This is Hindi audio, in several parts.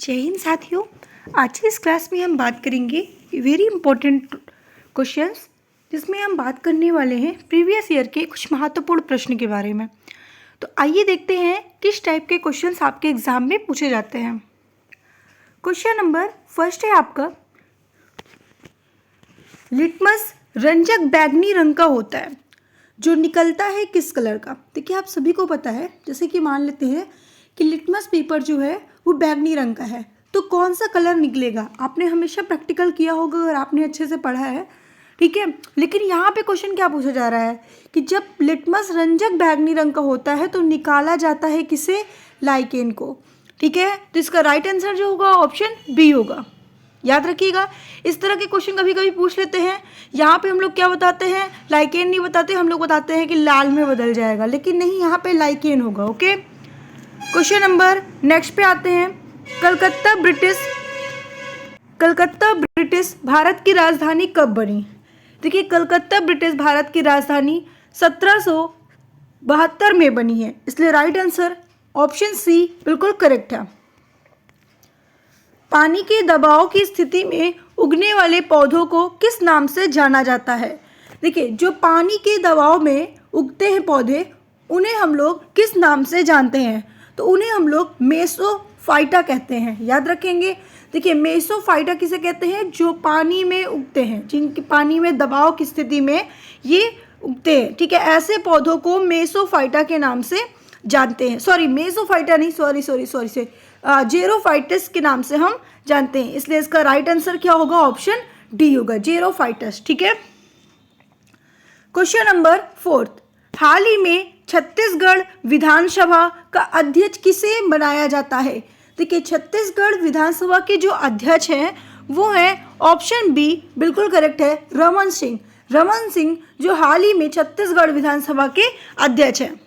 जय हिंद साथियों। आज की इस क्लास में हम बात करेंगे वेरी इंपॉर्टेंट क्वेश्चंस, जिसमें हम बात करने वाले हैं प्रीवियस ईयर के कुछ महत्वपूर्ण प्रश्न के बारे में। तो आइए देखते हैं किस टाइप के क्वेश्चंस आपके एग्जाम में पूछे जाते हैं। क्वेश्चन नंबर फर्स्ट है आपका, लिटमस रंजक बैगनी रंग का होता है जो निकलता है किस कलर का। देखिए आप सभी को पता है, जैसे कि मान लेते हैं कि लिटमस पेपर जो है वो बैगनी रंग का है, तो कौन सा कलर निकलेगा। आपने हमेशा प्रैक्टिकल किया होगा अगर आपने अच्छे से पढ़ा है, ठीक है। लेकिन यहाँ पे क्वेश्चन क्या पूछा जा रहा है कि जब लिटमस रंजक बैगनी रंग का होता है तो निकाला जाता है किसे, लाइकेन को, ठीक है। तो इसका राइट आंसर जो होगा ऑप्शन बी होगा। याद रखिएगा, इस तरह के क्वेश्चन कभी कभी पूछ लेते हैं। यहाँ पे हम लोग क्या बताते हैं, लाइकेन नहीं बताते, हम लोग बताते हैं कि लाल में बदल जाएगा, लेकिन नहीं, यहाँ पे लाइकेन होगा। ओके, क्वेश्चन नंबर नेक्स्ट पे आते हैं। कलकत्ता ब्रिटिश भारत की राजधानी कब बनी। देखिए कलकत्ता ब्रिटिश भारत की राजधानी 1772 में बनी है, इसलिए राइट आंसर ऑप्शन सी बिल्कुल करेक्ट है। पानी के दबाव की स्थिति में उगने वाले पौधों को किस नाम से जाना जाता है। देखिए जो पानी के दबाव में उगते हैं पौधे, उन्हें हम लोग किस नाम से जानते हैं, तो उन्हें हम लोग मेसोफाइटा कहते हैं। याद रखेंगे, देखिए मेसोफाइटा किसे कहते हैं, जो पानी में उगते हैं, जिनकी पानी में दबाव की स्थिति में ये उगते हैं, ठीक है। ऐसे पौधों को मेसोफाइटा के नाम से जानते हैं। सॉरी, मेसोफाइटा नहीं, सॉरी जेरोफाइटस के नाम से हम जानते हैं, इसलिए इसका राइट आंसर क्या होगा, ऑप्शन डी होगा, जेरोफाइटस, ठीक है। क्वेश्चन नंबर फोर्थ, हाल ही में छत्तीसगढ़ विधानसभा का अध्यक्ष किसे बनाया जाता है। देखिए छत्तीसगढ़ विधानसभा के जो अध्यक्ष हैं वो है ऑप्शन बी बिल्कुल करेक्ट है, रमन सिंह। रमन सिंह जो हाल ही में छत्तीसगढ़ विधानसभा के अध्यक्ष हैं।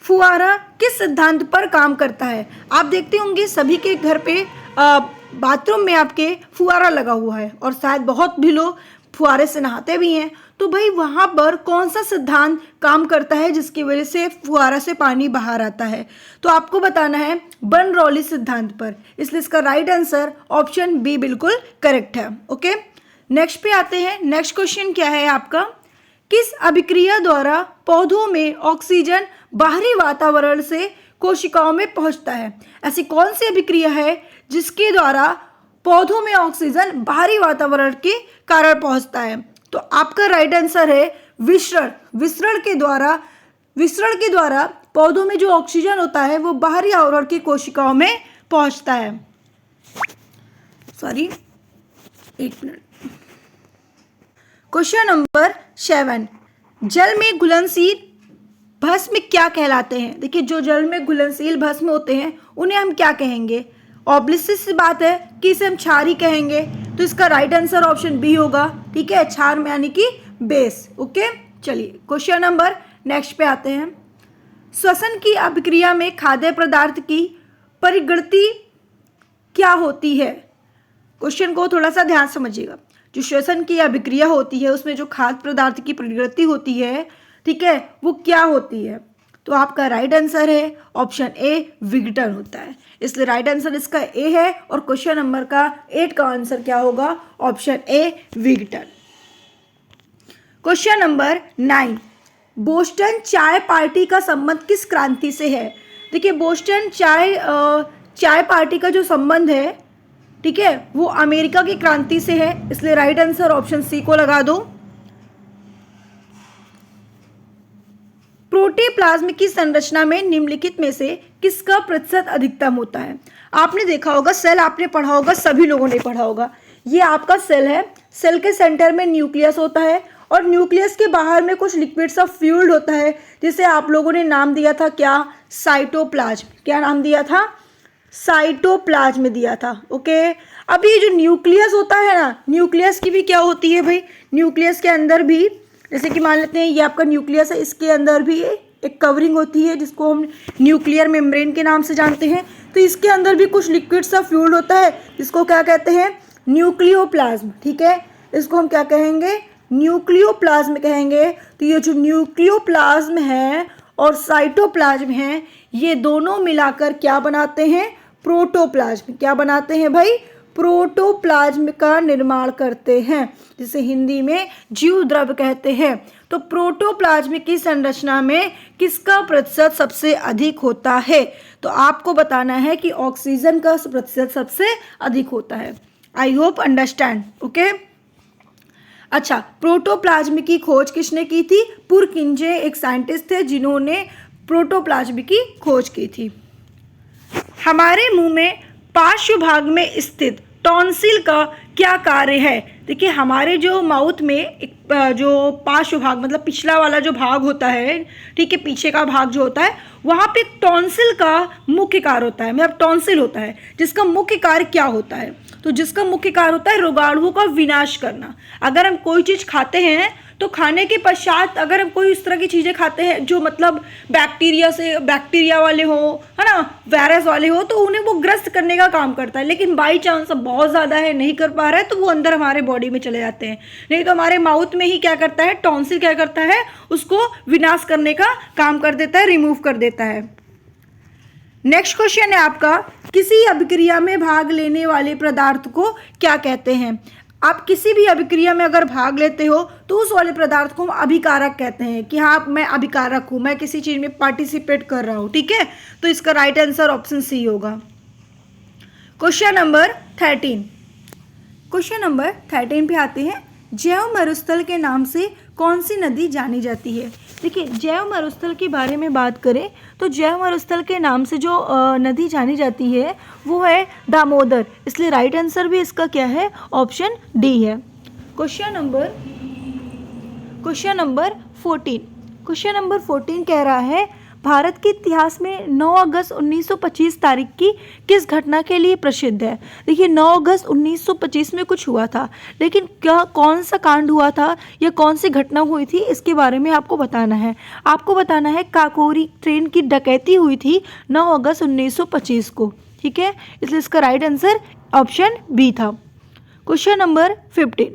फुहारा किस सिद्धांत पर काम करता है। आप देखते होंगे सभी के घर पे बाथरूम में आपके फुहारा लगा हुआ है, और शायद बहुत भी लोग फुहारे से नहाते भी हैं। तो भाई वहाँ पर कौन सा सिद्धांत काम करता है जिसकी वजह से फुहारा से पानी बाहर आता है, तो आपको बताना है बर्नौली सिद्धांत पर, इसलिए इसका राइट आंसर ऑप्शन बी बिल्कुल करेक्ट है। ओके, नेक्स्ट पे आते हैं। नेक्स्ट क्वेश्चन क्या है आपका, किस अभिक्रिया द्वारा पौधों में ऑक्सीजन बाहरी वातावरण से कोशिकाओं में पहुंचता है। ऐसी कौन सी अभिक्रिया है जिसके द्वारा पौधों में ऑक्सीजन बाहरी वातावरण के कारण पहुंचता है, तो आपका राइट आंसर है विसरण। विसरण के द्वारा पौधों में जो ऑक्सीजन होता है वो बाहरी आवरण की कोशिकाओं में पहुंचता है। सॉरी, एक मिनट। क्वेश्चन नंबर 7, जल में घुलनशील भस्म क्या कहलाते हैं। देखिए जो जल में घुलनशील भस्म होते हैं उन्हें हम क्या कहेंगे। ऑब्वियस सी बात है कि इसे हम क्षारी कहेंगे, तो इसका राइट आंसर ऑप्शन बी होगा, ठीक है, क्षार में यानी कि बेस। ओके, चलिए क्वेश्चन नंबर नेक्स्ट पे आते हैं। श्वसन की अभिक्रिया में खाद्य पदार्थ की परिगणति क्या होती है। क्वेश्चन को थोड़ा सा ध्यान समझिएगा। जो श्वसन की अभिक्रिया होती है उसमें जो खाद्य पदार्थ की परिगणति होती है, ठीक है, वो क्या होती है, तो आपका राइट आंसर है ऑप्शन ए विघटन होता है, इसलिए राइट आंसर इसका ए है, और क्वेश्चन नंबर का 8 का आंसर क्या होगा, ऑप्शन ए विघटन। क्वेश्चन नंबर 9, बोस्टन चाय पार्टी का संबंध किस क्रांति से है। देखिए बोस्टन चाय पार्टी का जो संबंध है, ठीक है, वो अमेरिका की क्रांति से है, इसलिए राइट आंसर ऑप्शन सी को लगा दो। प्रोटोप्लाज्म की संरचना में निम्नलिखित में से किसका प्रतिशत अधिकतम होता है। आपने देखा होगा, सेल आपने पढ़ा होगा, सभी लोगों ने पढ़ा होगा, ये आपका सेल है। सेल के सेंटर में न्यूक्लियस होता है, और न्यूक्लियस के बाहर में कुछ लिक्विड सा फ्लूइड होता है, जिसे आप लोगों ने नाम दिया था क्या, साइटोप्लाज्म। क्या नाम दिया था, साइटोप्लाज्म दिया था। ओके, अब ये जो न्यूक्लियस होता है ना, न्यूक्लियस की भी क्या होती है भाई, न्यूक्लियस के अंदर भी, जैसे कि मान लेते हैं ये आपका न्यूक्लियस है, इसके अंदर भी एक कवरिंग होती है जिसको हम न्यूक्लियर मेम्ब्रेन के नाम से जानते हैं। तो इसके अंदर भी कुछ लिक्विड सा फ्लूइड होता है जिसको क्या कहते हैं, न्यूक्लियोप्लाज्म, ठीक है, इसको हम क्या कहेंगे, न्यूक्लियोप्लाज्म कहेंगे। तो ये जो न्यूक्लियोप्लाज्म है और साइटोप्लाज्म है, ये दोनों मिलाकर क्या बनाते हैं, प्रोटोप्लाज्म। क्या बनाते हैं भाई? प्रोटोप्लाज्म का निर्माण करते हैं, जिसे हिंदी में जीव द्रव्य कहते हैं। तो प्रोटोप्लाज्म की संरचना में किसका प्रतिशत सबसे अधिक होता है? तो आपको बताना है कि ऑक्सीजन का प्रतिशत सबसे अधिक होता है। I hope understand. ओके। अच्छा, प्रोटोप्लाज्म की खोज किसने की थी? पुरकिंजे एक साइंटिस्ट थे जिन्होंने प्रोटोप्लाज्म की खोज की थी। हमारे मुंह में पार्श्व भाग में स्थित टॉन्सिल का क्या कार्य है? देखिए, हमारे जो माउथ में एक जो पार्श्व भाग मतलब पिछला वाला जो भाग होता है, ठीक है, पीछे का भाग जो होता है, वहाँ पे टॉन्सिल का मुख्य कार्य होता है, मतलब टॉन्सिल होता है, जिसका मुख्य कार्य क्या होता है? तो जिसका मुख्य कार्य होता है रोगाणुओं का विनाश करना। अगर हम कोई चीज़ खाते हैं तो खाने के पश्चात अगर हम कोई इस तरह की चीज़ें खाते हैं जो मतलब बैक्टीरिया वाले हो, है ना, वायरस वाले हो, तो उन्हें वो ग्रस्त करने का काम करता है। लेकिन बाई चांस अब बहुत ज़्यादा है, नहीं कर पा रहा है, तो वो अंदर हमारे बॉडी में चले जाते हैं। नहीं तो हमारे माउथ में ही क्या करता है, टॉन्सिल क्या करता है, उसको विनाश करने का काम कर देता है, रिमूव कर देता है। नेक्स्ट क्वेश्चन है आपका, किसी अभिक्रिया में भाग लेने वाले पदार्थ को क्या कहते हैं? आप किसी भी अभिक्रिया में अगर भाग लेते हो तो उस वाले पदार्थ को हम अभिकारक कहते हैं कि हाँ मैं अभिकारक हूँ, मैं किसी चीज़ में पार्टिसिपेट कर रहा हूँ। ठीक है, तो इसका राइट आंसर ऑप्शन सी होगा। Question number 13। क्वेश्चन नंबर 13 पे आते हैं, जैव मरुस्थल के नाम से कौन सी नदी जानी जाती है? देखिए, जैव मरुस्थल के बारे में बात करें तो जैव मरुस्थल के नाम से जो नदी जानी जाती है वो है दामोदर, इसलिए राइट आंसर भी इसका क्या है, ऑप्शन डी है। Question number 14। क्वेश्चन नंबर 14 कह रहा है, भारत के इतिहास में 9 अगस्त 1925 तारीख की किस घटना के लिए प्रसिद्ध है? देखिए, 9 अगस्त 1925 में कुछ हुआ था, लेकिन क्या कौन सा कांड हुआ था या कौन सी घटना हुई थी, इसके बारे में आपको बताना है। आपको बताना है काकोरी ट्रेन की डकैती हुई थी 9 अगस्त 1925 को। ठीक है, इसलिए इसका राइट आंसर ऑप्शन बी था। क्वेश्चन नंबर 15,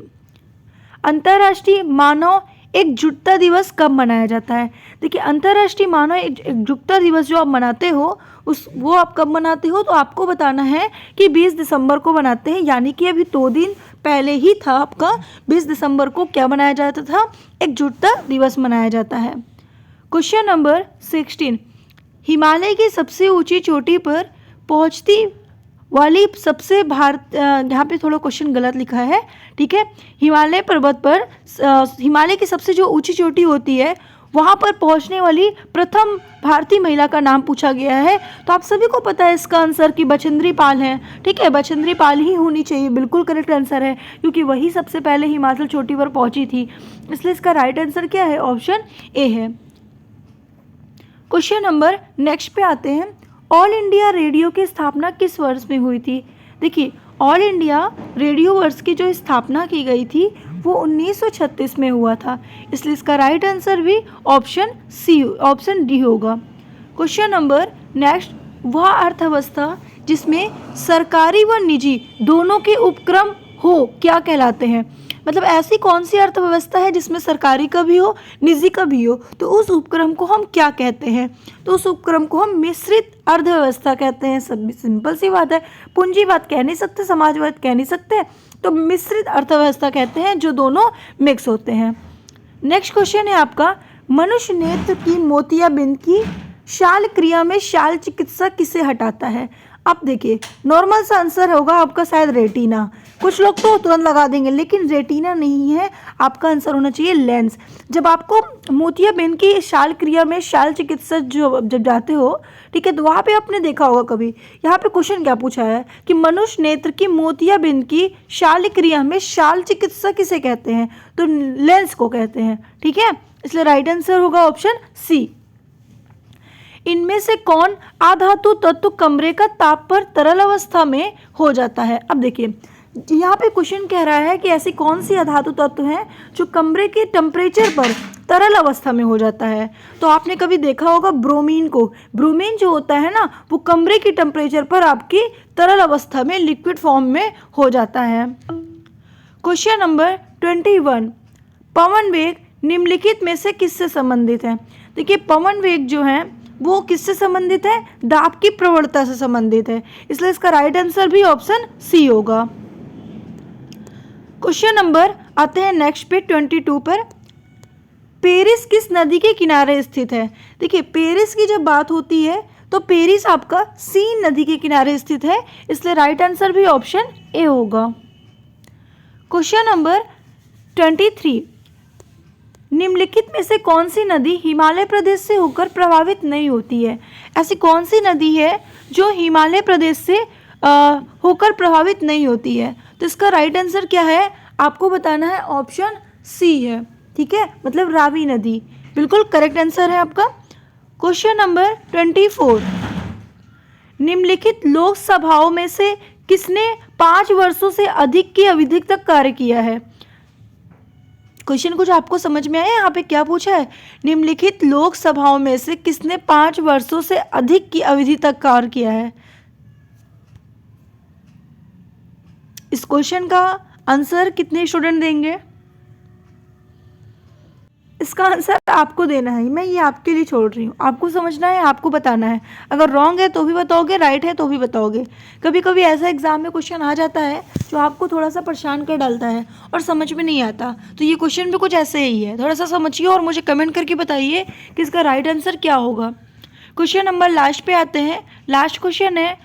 अंतर्राष्ट्रीय मानव एकजुटता दिवस कब मनाया जाता है? देखिए, अंतर्राष्ट्रीय मानव एकजुटता दिवस जो आप मनाते हो वो आप कब मनाते हो? तो आपको बताना है कि 20 दिसंबर को मनाते हैं, यानी कि अभी 2 दिन पहले ही था आपका 20 दिसंबर को क्या मनाया जाता था? एकजुटता दिवस मनाया जाता है। क्वेश्चन नंबर 16, हिमालय की सबसे ऊंची चोटी पर पहुंचती वाली सबसे यहाँ पे थोड़ा क्वेश्चन गलत लिखा है। ठीक है, हिमालय पर्वत पर हिमालय की सबसे जो ऊंची चोटी होती है वहाँ पर पहुँचने वाली प्रथम भारतीय महिला का नाम पूछा गया है। तो आप सभी को पता है इसका आंसर कि बछेंद्री पाल है। ठीक है, बछेंद्री पाल ही होनी चाहिए, बिल्कुल करेक्ट आंसर है, क्योंकि वही सबसे पहले हिमाचल चोटी पर पहुँची थी, इसलिए इसका राइट आंसर क्या है, ऑप्शन ए है। क्वेश्चन नंबर नेक्स्ट पे आते हैं, ऑल इंडिया रेडियो की स्थापना किस वर्ष में हुई थी? देखिए, ऑल इंडिया रेडियो वर्ष की जो स्थापना की गई थी वो 1936 में हुआ था, इसलिए इसका राइट आंसर भी ऑप्शन डी होगा। क्वेश्चन नंबर नेक्स्ट, वह अर्थव्यवस्था जिसमें सरकारी व निजी दोनों के उपक्रम हो क्या कहलाते हैं? मतलब ऐसी कौन सी अर्थव्यवस्था है जिसमें सरकारी का भी हो निजी का भी हो, तो उस उपक्रम को हम क्या कहते हैं? तो उस उपक्रम को हम मिश्रित अर्थव्यवस्था कहते हैं। सब सिंपल सी बात है, पूंजीवाद कह नहीं सकते, समाजवाद कह नहीं सकते, तो मिश्रित अर्थव्यवस्था कहते हैं जो दोनों मिक्स होते हैं। नेक्स्ट क्वेश्चन है आपका, मनुष्य नेत्र की मोतियाबिंद की शाल क्रिया में शाल चिकित्सा किसे हटाता है? अब देखिए, नॉर्मल सा आंसर होगा आपका शायद रेटिना। कुछ लोग तो तुरंत लगा देंगे, लेकिन रेटिना नहीं है, आपका आंसर होना चाहिए लेंस। जब आपको मोतियाबिंद की शाल क्रिया में शाल चिकित्सा जब जाते हो, ठीक है, तो वहाँ पे आपने देखा होगा कभी, यहाँ पे क्वेश्चन क्या पूछा है कि मनुष्य नेत्र की मोतियाबिंद की शाल क्रिया में शाल चिकित्सा किसे कहते हैं? तो लेंस को कहते हैं। ठीक है, इसलिए राइट आंसर होगा ऑप्शन सी। इनमें से कौन अधातु तत्व कमरे का ताप पर तरल अवस्था में हो जाता है? अब देखिए, यहाँ पे क्वेश्चन कह रहा है कि ऐसी कौन सी अधातु तत्व है जो कमरे के टेम्परेचर पर तरल अवस्था में हो जाता है? तो आपने कभी देखा होगा ब्रोमीन को। ब्रोमीन जो होता है ना, वो कमरे की टेम्परेचर पर आपकी तरल अवस्था में लिक्विड फॉर्म में हो जाता है। क्वेश्चन नंबर 21, पवन वेग निम्नलिखित में से किससे संबंधित है? देखिए, पवन वेग जो है वो किससे संबंधित है? दाब की प्रवणता से संबंधित है, इसलिए इसका राइट आंसर भी ऑप्शन सी होगा। क्वेश्चन नंबर आते हैं नेक्स्ट पे 22 पर। पेरिस किस नदी के किनारे स्थित है? देखिए, पेरिस की जब बात होती है तो पेरिस आपका सीन नदी के किनारे स्थित है, इसलिए राइट आंसर भी ऑप्शन ए होगा। क्वेश्चन नंबर 23, निम्नलिखित में से कौन सी नदी हिमालय प्रदेश से होकर प्रभावित नहीं होती है? ऐसी कौन सी नदी है जो हिमालय प्रदेश से होकर प्रभावित नहीं होती है? तो इसका राइट आंसर क्या है आपको बताना है, ऑप्शन सी है। ठीक है, मतलब रावी नदी बिल्कुल करेक्ट आंसर है आपका। क्वेश्चन नंबर 24, निम्नलिखित लोकसभाओं में से किसने 5 वर्षों से अधिक की अवधि तक कार्य किया है? क्वेश्चन कुछ आपको समझ में आया? यहाँ पे क्या पूछा है? निम्नलिखित लोकसभाओं में से किसने 5 वर्षों से अधिक की अवधि तक कार्य किया है? इस क्वेश्चन का आंसर कितने स्टूडेंट देंगे? इसका आंसर आपको देना है, मैं ये आपके लिए छोड़ रही हूँ, आपको समझना है, आपको बताना है। अगर रॉन्ग है तो भी बताओगे, राइट है तो भी बताओगे। कभी कभी ऐसा एग्जाम में क्वेश्चन आ जाता है जो आपको थोड़ा सा परेशान कर डालता है और समझ में नहीं आता, तो ये क्वेश्चन भी कुछ ऐसे ही है। थोड़ा सा समझिए और मुझे कमेंट करके बताइए कि इसका राइट आंसर क्या होगा। क्वेश्चन नंबर लास्ट पे आते हैं। लास्ट क्वेश्चन है,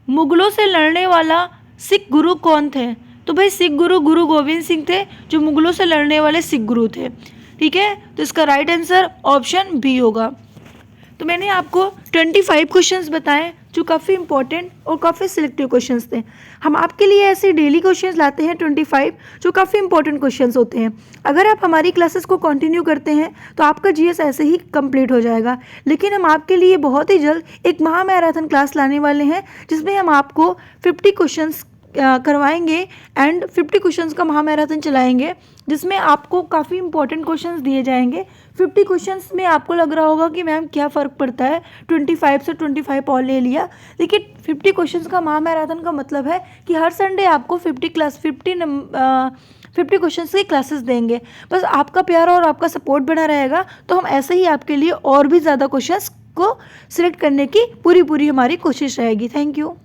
मुगलों से लड़ने वाला सिख गुरु कौन थे? तो भाई सिख गुरु गुरु गोविंद सिंह थे, जो मुगलों से लड़ने वाले सिख गुरु थे। ठीक है, तो इसका राइट आंसर ऑप्शन बी होगा। तो मैंने आपको 25 क्वेश्चंस बताए जो काफ़ी इंपॉर्टेंट और काफ़ी सिलेक्टिव क्वेश्चंस थे। हम आपके लिए ऐसे डेली क्वेश्चंस लाते हैं 25 जो काफ़ी इंपॉर्टेंट क्वेश्चंस होते हैं। अगर आप हमारी क्लासेस को कंटिन्यू करते हैं तो आपका जीएस ऐसे ही कंप्लीट हो जाएगा। लेकिन हम आपके लिए बहुत ही जल्द एक महा मैराथन क्लास लाने वाले हैं, जिसमें हम आपको 50 क्वेश्चंस करवाएंगे एंड 50 क्वेश्चंस का महा मैराथन चलाएंगे, जिसमें आपको काफ़ी इंपॉर्टेंट क्वेश्चंस दिए जाएंगे। 50 क्वेश्चंस में आपको लग रहा होगा कि मैम क्या फ़र्क पड़ता है, 25 से 25 और ले लिया। देखिए, 50 क्वेश्चंस का महा मैराथन का मतलब है कि हर संडे आपको 50 क्वेश्चंस की क्लासेस देंगे। बस आपका प्यार और आपका सपोर्ट बना रहेगा तो हम ऐसे ही आपके लिए और भी ज़्यादा क्वेश्चंस को सिलेक्ट करने की पूरी हमारी कोशिश रहेगी। Thank you.